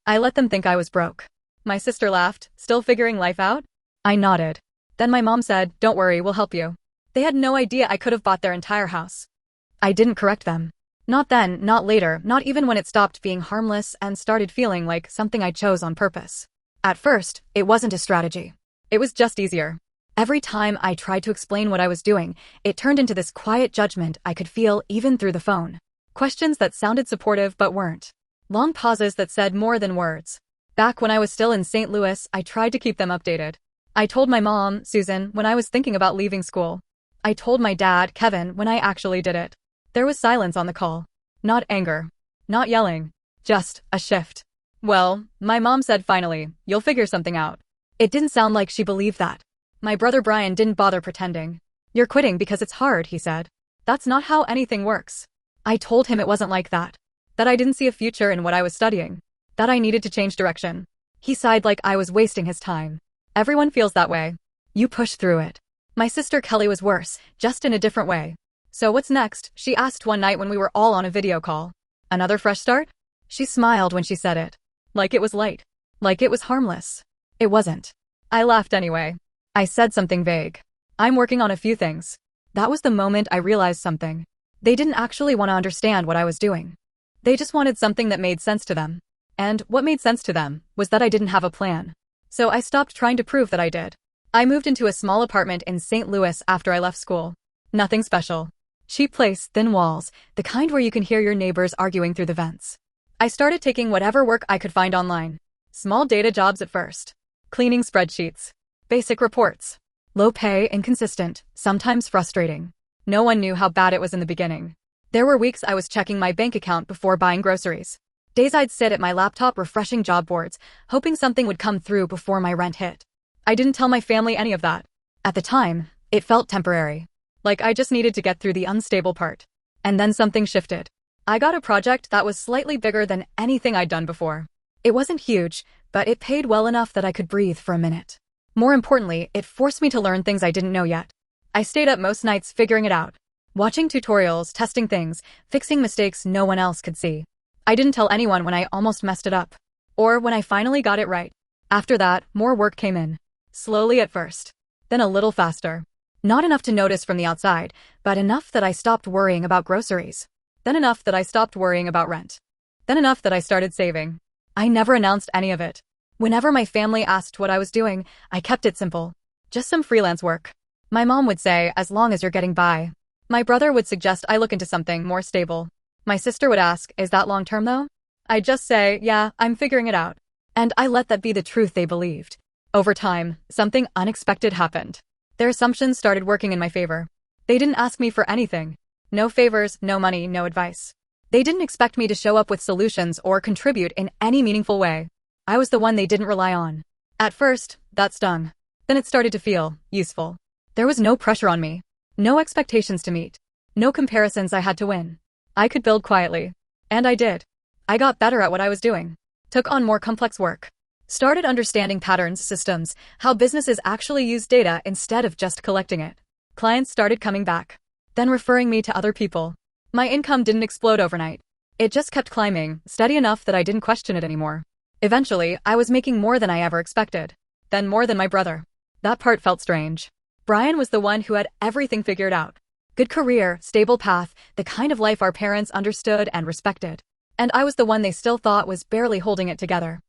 I let them think I was broke. My sister laughed, still figuring life out. I nodded. Then my mom said, "Don't worry, we'll help you." They had no idea I could have bought their entire house. I didn't correct them. Not then, not later, not even when it stopped being harmless and started feeling like something I chose on purpose. At first, it wasn't a strategy. It was just easier. Every time I tried to explain what I was doing, it turned into this quiet judgment I could feel even through the phone. Questions that sounded supportive but weren't. Long pauses that said more than words. Back when I was still in St. Louis, I tried to keep them updated. I told my mom, Susan, when I was thinking about leaving school. I told my dad, Kevin, when I actually did it. There was silence on the call. Not anger. Not yelling. Just a shift. "Well," my mom said finally, "you'll figure something out." It didn't sound like she believed that. My brother Brian didn't bother pretending. "You're quitting because it's hard," he said. "That's not how anything works." I told him it wasn't like that. That I didn't see a future in what I was studying. That I needed to change direction. He sighed like I was wasting his time. "Everyone feels that way. You push through it." My sister Kelly was worse, just in a different way. "So what's next?" she asked one night when we were all on a video call. "Another fresh start?" She smiled when she said it. Like it was light. Like it was harmless. It wasn't. I laughed anyway. I said something vague. "I'm working on a few things." That was the moment I realized something. They didn't actually want to understand what I was doing. They just wanted something that made sense to them. And what made sense to them was that I didn't have a plan. So I stopped trying to prove that I did. I moved into a small apartment in St. Louis after I left school. Nothing special. Cheap place, thin walls, the kind where you can hear your neighbors arguing through the vents. I started taking whatever work I could find online. Small data jobs at first. Cleaning spreadsheets. Basic reports. Low pay, inconsistent, sometimes frustrating. No one knew how bad it was in the beginning. There were weeks I was checking my bank account before buying groceries. Days I'd sit at my laptop refreshing job boards, hoping something would come through before my rent hit. I didn't tell my family any of that. At the time, it felt temporary. Like I just needed to get through the unstable part. And then something shifted. I got a project that was slightly bigger than anything I'd done before. It wasn't huge, but it paid well enough that I could breathe for a minute. More importantly, it forced me to learn things I didn't know yet. I stayed up most nights figuring it out. Watching tutorials, testing things, fixing mistakes no one else could see. I didn't tell anyone when I almost messed it up. Or when I finally got it right. After that, more work came in. Slowly at first. Then a little faster. Not enough to notice from the outside, but enough that I stopped worrying about groceries. Then enough that I stopped worrying about rent. Then enough that I started saving. I never announced any of it. Whenever my family asked what I was doing, I kept it simple. Just some freelance work. My mom would say, as long as you're getting by. My brother would suggest I look into something more stable. My sister would ask, is that long-term though? I'd just say, yeah, I'm figuring it out. And I let that be the truth they believed. Over time, something unexpected happened. Their assumptions started working in my favor. They didn't ask me for anything. No favors, no money, no advice. They didn't expect me to show up with solutions or contribute in any meaningful way. I was the one they didn't rely on. At first, that stung. Then it started to feel useful. There was no pressure on me. No expectations to meet. No comparisons I had to win. I could build quietly. And I did. I got better at what I was doing. Took on more complex work. Started understanding patterns, systems, how businesses actually use data instead of just collecting it. Clients started coming back. Then referring me to other people. My income didn't explode overnight. It just kept climbing, steady enough that I didn't question it anymore. Eventually, I was making more than I ever expected. Then more than my brother. That part felt strange. Brian was the one who had everything figured out. Good career, stable path, the kind of life our parents understood and respected. And I was the one they still thought was barely holding it together.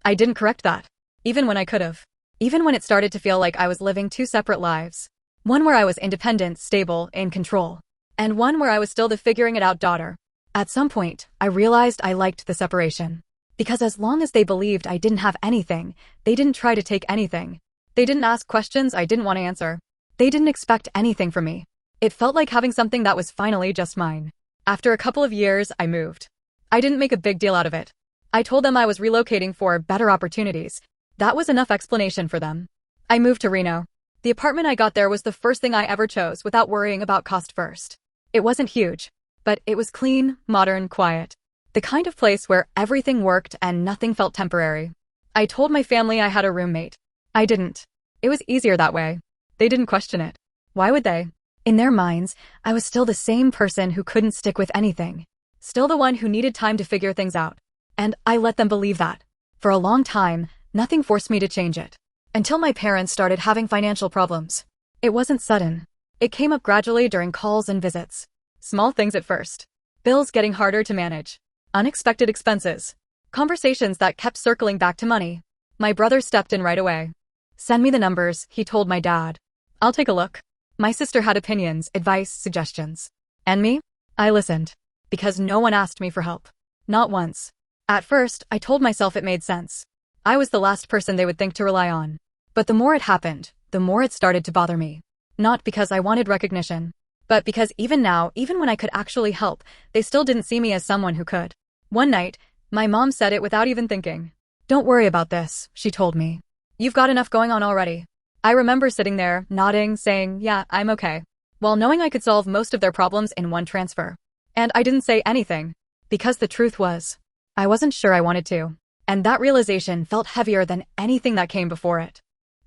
I didn't correct that. Even when I could have. Even when it started to feel like I was living two separate lives. One where I was independent, stable, in control. And one where I was still the figuring it out daughter. At some point, I realized I liked the separation. Because as long as they believed I didn't have anything, they didn't try to take anything. They didn't ask questions I didn't want to answer. They didn't expect anything from me. It felt like having something that was finally just mine. After a couple of years, I moved. I didn't make a big deal out of it. I told them I was relocating for better opportunities. That was enough explanation for them. I moved to Reno. The apartment I got there was the first thing I ever chose without worrying about cost first. It wasn't huge, but it was clean, modern, quiet. The kind of place where everything worked and nothing felt temporary. I told my family I had a roommate. I didn't. It was easier that way. They didn't question it. Why would they? In their minds, I was still the same person who couldn't stick with anything. Still the one who needed time to figure things out. And I let them believe that. For a long time, nothing forced me to change it. Until my parents started having financial problems. It wasn't sudden. It came up gradually during calls and visits. Small things at first. Bills getting harder to manage. Unexpected expenses. Conversations that kept circling back to money. My brother stepped in right away. "Send me the numbers," he told my dad. "I'll take a look." My sister had opinions, advice, suggestions. And me? I listened. Because no one asked me for help. Not once. At first, I told myself it made sense. I was the last person they would think to rely on. But the more it happened, the more it started to bother me. Not because I wanted recognition, but because even now, even when I could actually help, they still didn't see me as someone who could. One night, my mom said it without even thinking. "Don't worry about this," she told me. "You've got enough going on already." I remember sitting there, nodding, saying, "Yeah, I'm okay," while knowing I could solve most of their problems in one transfer. And I didn't say anything, because the truth was, I wasn't sure I wanted to. And that realization felt heavier than anything that came before it.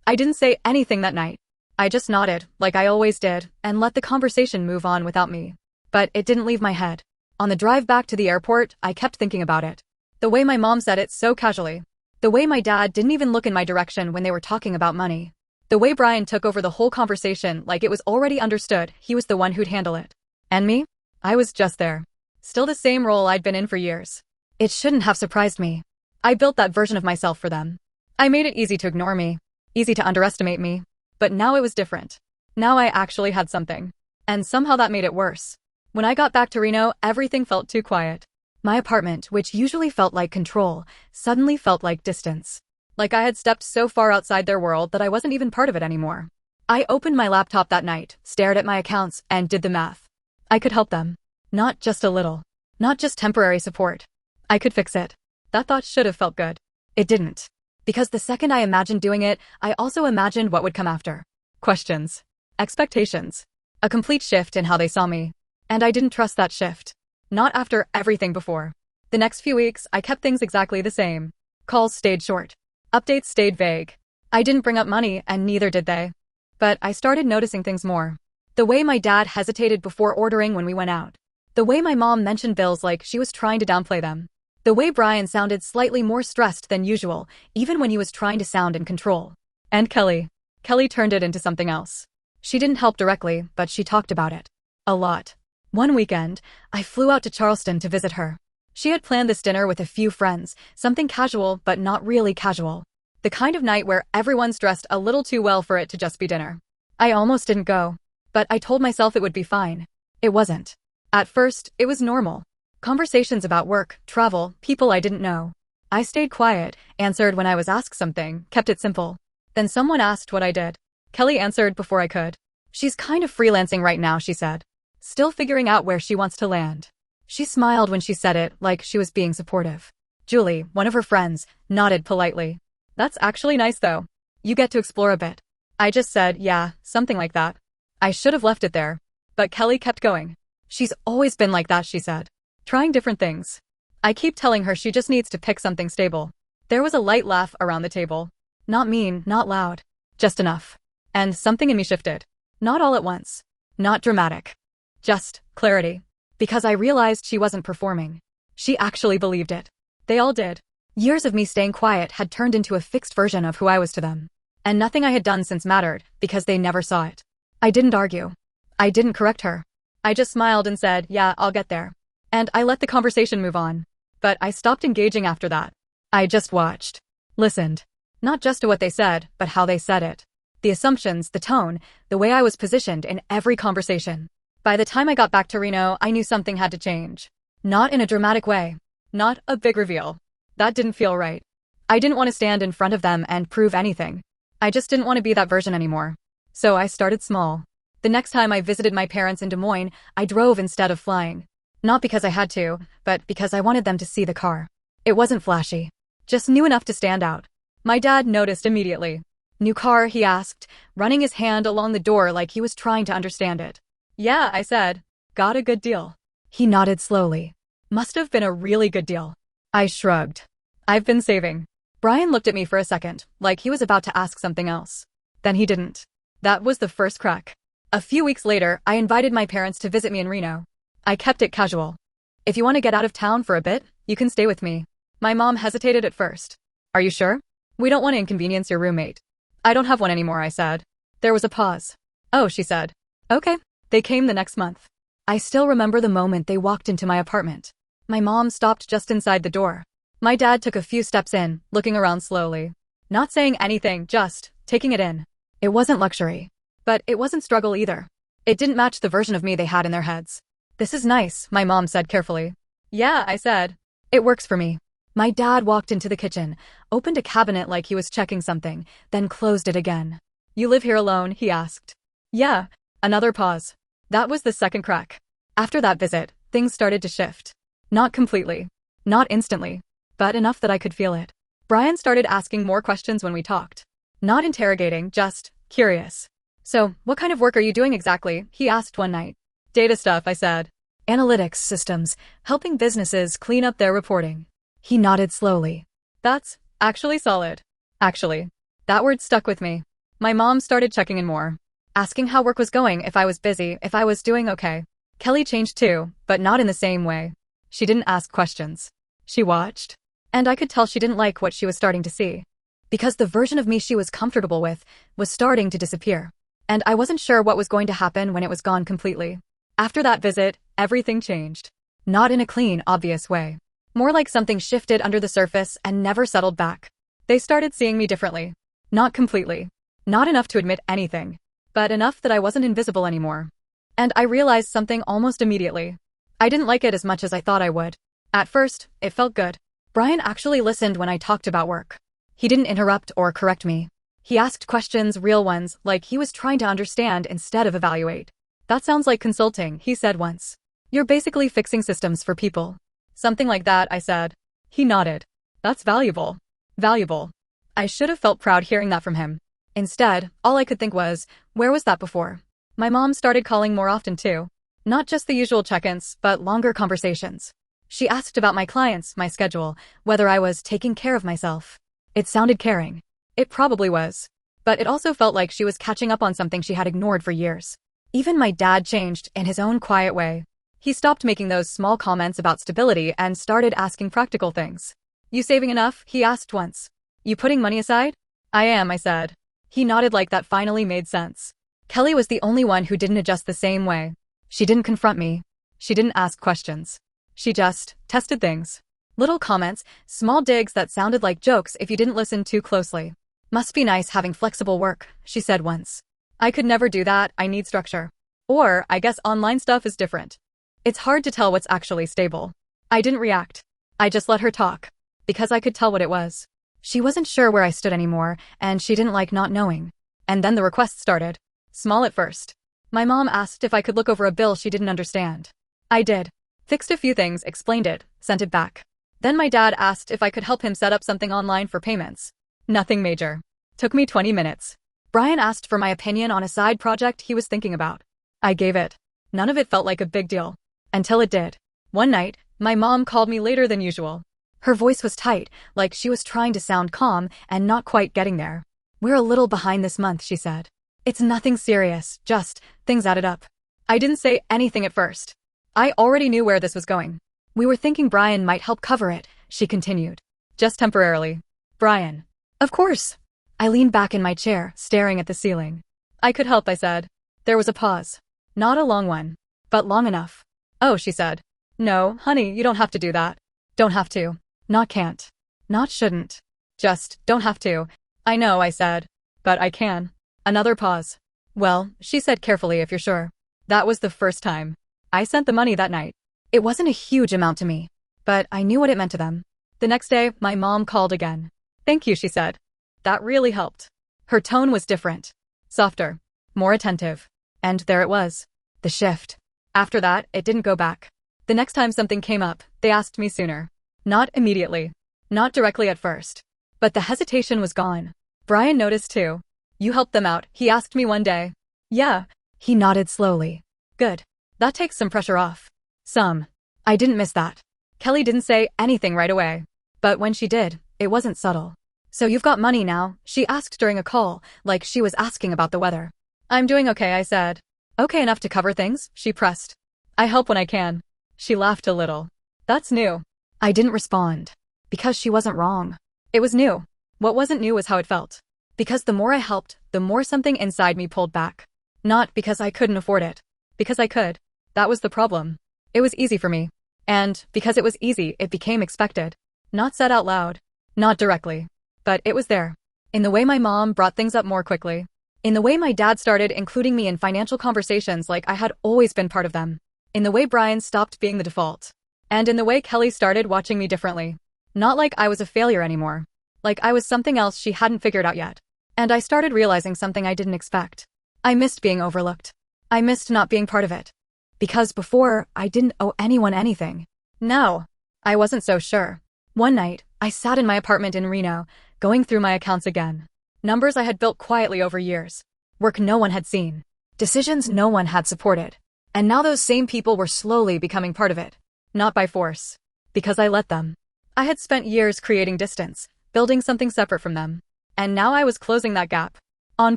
I didn't say anything that night. I just nodded, like I always did, and let the conversation move on without me. But it didn't leave my head. On the drive back to the airport, I kept thinking about it. The way my mom said it so casually. The way my dad didn't even look in my direction when they were talking about money. The way Brian took over the whole conversation like it was already understood he was the one who'd handle it. And me? I was just there. Still the same role I'd been in for years. It shouldn't have surprised me. I built that version of myself for them. I made it easy to ignore me, easy to underestimate me. But now it was different. Now I actually had something. And somehow that made it worse. When I got back to Reno, everything felt too quiet. My apartment, which usually felt like control, suddenly felt like distance. Like I had stepped so far outside their world that I wasn't even part of it anymore. I opened my laptop that night, stared at my accounts, and did the math. I could help them. Not just a little. Not just temporary support. I could fix it. That thought should have felt good. It didn't. Because the second I imagined doing it, I also imagined what would come after. Questions. Expectations. A complete shift in how they saw me. And I didn't trust that shift. Not after everything before. The next few weeks, I kept things exactly the same. Calls stayed short. Updates stayed vague. I didn't bring up money, and neither did they. But I started noticing things more. The way my dad hesitated before ordering when we went out. The way my mom mentioned bills like she was trying to downplay them. The way Brian sounded slightly more stressed than usual, even when he was trying to sound in control. And Kelly. Kelly turned it into something else. She didn't help directly, but she talked about it. A lot. One weekend, I flew out to Charleston to visit her. She had planned this dinner with a few friends, something casual but not really casual. The kind of night where everyone's dressed a little too well for it to just be dinner. I almost didn't go. But I told myself it would be fine. It wasn't. At first, it was normal. Conversations about work, travel, people I didn't know. I stayed quiet, answered when I was asked something, kept it simple. Then someone asked what I did. Kelly answered before I could. "She's kind of freelancing right now," she said. Still figuring out where she wants to land. She smiled when she said it, like she was being supportive. Julie, one of her friends, nodded politely. "That's actually nice though. You get to explore a bit." I just said, "Yeah, something like that." I should have left it there. But Kelly kept going. "She's always been like that," she said. Trying different things. I keep telling her she just needs to pick something stable. There was a light laugh around the table. Not mean, not loud. Just enough. And something in me shifted. Not all at once. Not dramatic. Just clarity. Because I realized she wasn't performing. She actually believed it. They all did. Years of me staying quiet had turned into a fixed version of who I was to them. And nothing I had done since mattered, because they never saw it. I didn't argue. I didn't correct her. I just smiled and said, "Yeah, I'll get there." And I let the conversation move on. But I stopped engaging after that. I just watched. Listened. Not just to what they said, but how they said it. The assumptions, the tone, the way I was positioned in every conversation. By the time I got back to Reno, I knew something had to change. Not in a dramatic way. Not a big reveal. That didn't feel right. I didn't want to stand in front of them and prove anything. I just didn't want to be that version anymore. So I started small. The next time I visited my parents in Des Moines, I drove instead of flying. Not because I had to, but because I wanted them to see the car. It wasn't flashy. Just new enough to stand out. My dad noticed immediately. "New car?" he asked, running his hand along the door like he was trying to understand it. "Yeah," I said. "Got a good deal." He nodded slowly. "Must have been a really good deal." I shrugged. "I've been saving." Brian looked at me for a second, like he was about to ask something else. Then he didn't. That was the first crack. A few weeks later, I invited my parents to visit me in Reno. I kept it casual. "If you want to get out of town for a bit, you can stay with me." My mom hesitated at first. Are you sure? We don't want to inconvenience your roommate. I don't have one anymore, I said. There was a pause. Oh, she said. Okay. They came the next month. I still remember the moment they walked into my apartment. My mom stopped just inside the door. My dad took a few steps in, looking around slowly. Not saying anything, just taking it in. It wasn't luxury. But it wasn't struggle either. It didn't match the version of me they had in their heads. This is nice, my mom said carefully. Yeah, I said. It works for me. My dad walked into the kitchen, opened a cabinet like he was checking something, then closed it again. You live here alone? He asked. Yeah. Another pause. That was the second crack. After that visit, things started to shift. Not completely. Not instantly. But enough that I could feel it. Brian started asking more questions when we talked. Not interrogating, just curious. So, what kind of work are you doing exactly? He asked one night. Data stuff, I said. Analytics systems, helping businesses clean up their reporting. He nodded slowly. That's actually solid. Actually. That word stuck with me. My mom started checking in more. Asking how work was going, if I was busy, if I was doing okay. Kelly changed too, but not in the same way. She didn't ask questions. She watched. And I could tell she didn't like what she was starting to see. Because the version of me she was comfortable with was starting to disappear. And I wasn't sure what was going to happen when it was gone completely. After that visit, everything changed. Not in a clean, obvious way. More like something shifted under the surface and never settled back. They started seeing me differently. Not completely. Not enough to admit anything. But enough that I wasn't invisible anymore. And I realized something almost immediately. I didn't like it as much as I thought I would. At first, it felt good. Brian actually listened when I talked about work. He didn't interrupt or correct me. He asked questions, real ones, like he was trying to understand instead of evaluate. That sounds like consulting, he said once. You're basically fixing systems for people. Something like that, I said. He nodded. That's valuable. Valuable. I should have felt proud hearing that from him. Instead, all I could think was, where was that before? My mom started calling more often too. Not just the usual check-ins, but longer conversations. She asked about my clients, my schedule, whether I was taking care of myself. It sounded caring. It probably was. But it also felt like she was catching up on something she had ignored for years. Even my dad changed in his own quiet way. He stopped making those small comments about stability and started asking practical things. You saving enough? He asked once. You putting money aside? I am, I said. He nodded like that finally made sense. Kelly was the only one who didn't adjust the same way. She didn't confront me. She didn't ask questions. She just tested things. Little comments, small digs that sounded like jokes if you didn't listen too closely. Must be nice having flexible work, she said once. I could never do that, I need structure. Or, I guess online stuff is different. It's hard to tell what's actually stable. I didn't react. I just let her talk. Because I could tell what it was. She wasn't sure where I stood anymore, and she didn't like not knowing. And then the requests started. Small at first. My mom asked if I could look over a bill she didn't understand. I did. Fixed a few things, explained it, sent it back. Then my dad asked if I could help him set up something online for payments. Nothing major. Took me 20 minutes. Brian asked for my opinion on a side project he was thinking about. I gave it. None of it felt like a big deal. Until it did. One night, my mom called me later than usual. Her voice was tight, like she was trying to sound calm and not quite getting there. We're a little behind this month, she said. It's nothing serious, just things added up. I didn't say anything at first. I already knew where this was going. We were thinking Brian might help cover it, she continued. Just temporarily. Brian. Of course. I leaned back in my chair, staring at the ceiling. I could help, I said. There was a pause. Not a long one. But long enough. Oh, she said. No, honey, you don't have to do that. Don't have to. Not can't. Not shouldn't. Just, don't have to. I know, I said. But I can. Another pause. Well, she said carefully if you're sure. That was the first time. I sent the money that night. It wasn't a huge amount to me. But I knew what it meant to them. The next day, my mom called again. Thank you, she said. That really helped. Her tone was different. Softer. More attentive. And there it was. The shift. After that, it didn't go back. The next time something came up, they asked me sooner. Not immediately. Not directly at first. But the hesitation was gone. Brian noticed too. You helped them out, he asked me one day. Yeah. He nodded slowly. Good. That takes some pressure off. Some. I didn't miss that. Kelly didn't say anything right away. But when she did, it wasn't subtle. So you've got money now, she asked during a call, like she was asking about the weather. I'm doing okay, I said. Okay enough to cover things, she pressed. I help when I can. She laughed a little. That's new. I didn't respond. Because she wasn't wrong. It was new. What wasn't new was how it felt. Because the more I helped, the more something inside me pulled back. Not because I couldn't afford it. Because I could. That was the problem. It was easy for me. And because it was easy, it became expected. Not said out loud. Not directly. But it was there. In the way my mom brought things up more quickly. In the way my dad started including me in financial conversations like I had always been part of them. In the way Brian stopped being the default. And in the way Kelly started watching me differently. Not like I was a failure anymore. Like I was something else she hadn't figured out yet. And I started realizing something I didn't expect. I missed being overlooked. I missed not being part of it. Because before, I didn't owe anyone anything. Now, I wasn't so sure. One night, I sat in my apartment in Reno, going through my accounts again. Numbers I had built quietly over years. Work no one had seen. Decisions no one had supported. And now those same people were slowly becoming part of it. Not by force. Because I let them. I had spent years creating distance, building something separate from them. And now I was closing that gap. On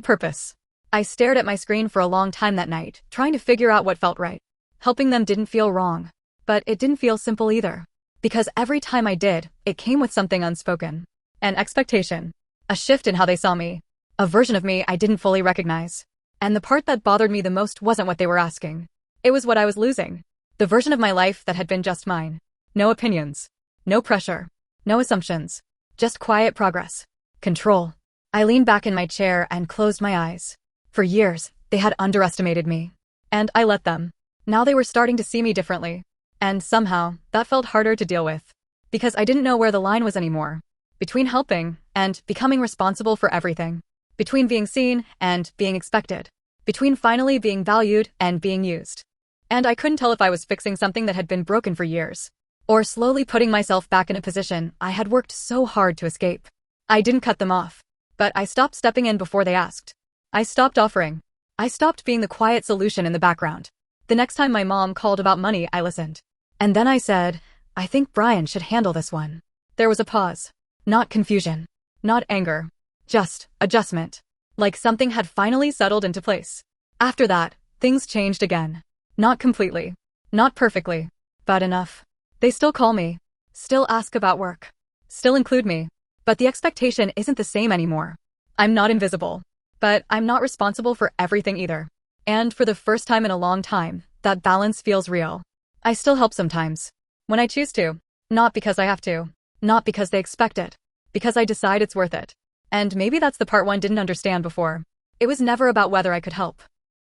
purpose. I stared at my screen for a long time that night, trying to figure out what felt right. Helping them didn't feel wrong. But it didn't feel simple either. Because every time I did, it came with something unspoken. An expectation. A shift in how they saw me. A version of me I didn't fully recognize. And the part that bothered me the most wasn't what they were asking. It was what I was losing. The version of my life that had been just mine. No opinions. No pressure. No assumptions. Just quiet progress. Control. I leaned back in my chair and closed my eyes. For years, they had underestimated me. And I let them. Now they were starting to see me differently. And somehow, that felt harder to deal with. Because I didn't know where the line was anymore. Between helping and becoming responsible for everything. Between being seen and being expected. Between finally being valued and being used. And I couldn't tell if I was fixing something that had been broken for years. Or slowly putting myself back in a position I had worked so hard to escape. I didn't cut them off. But I stopped stepping in before they asked. I stopped offering. I stopped being the quiet solution in the background. The next time my mom called about money, I listened. And then I said, I think Brian should handle this one. There was a pause. Not confusion. Not anger. Just adjustment. Like something had finally settled into place. After that, things changed again. Not completely. Not perfectly. But enough. They still call me. Still ask about work. Still include me. But the expectation isn't the same anymore. I'm not invisible. But I'm not responsible for everything either. And for the first time in a long time, that balance feels real. I still help sometimes. When I choose to. Not because I have to. Not because they expect it. Because I decide it's worth it. And maybe that's the part one didn't understand before. It was never about whether I could help.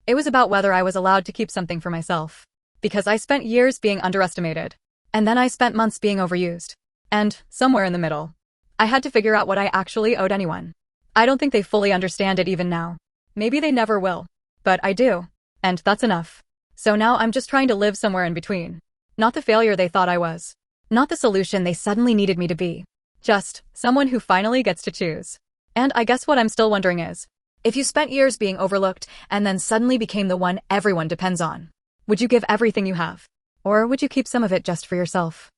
It was about whether I was allowed to keep something for myself. Because I spent years being underestimated. And then I spent months being overused. And, somewhere in the middle, I had to figure out what I actually owed anyone. I don't think they fully understand it even now. Maybe they never will. But I do. And that's enough. So now I'm just trying to live somewhere in between. Not the failure they thought I was. Not the solution they suddenly needed me to be. Just someone who finally gets to choose. And I guess what I'm still wondering is, if you spent years being overlooked and then suddenly became the one everyone depends on, would you give everything you have? Or would you keep some of it just for yourself?